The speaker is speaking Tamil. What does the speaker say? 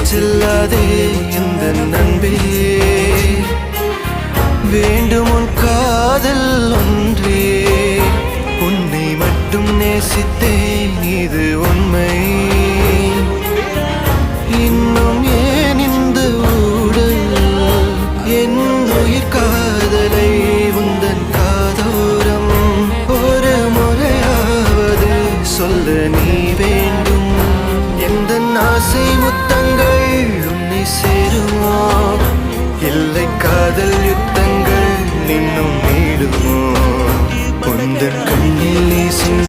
செல்லாதே இந்த நண்பே, வேண்டும் உன் காதல் ஒன்றே. உன்னை மட்டும் நேசித்தேன், இது உண்மை. இன்னும் ஏன் இந்த ஊடல் என் உயிர் காதலை உந்தன் காதோரம் ஒரு முறையாவது சொல்ல நீ வேண்டும். எந்த ஆசை முத்தங்கள் உன்னை சேருமோ, இல்லை காதல் யுத்தங்கள் இன்னும் நீடுமோ. உந்தன் கண்ணில் நீ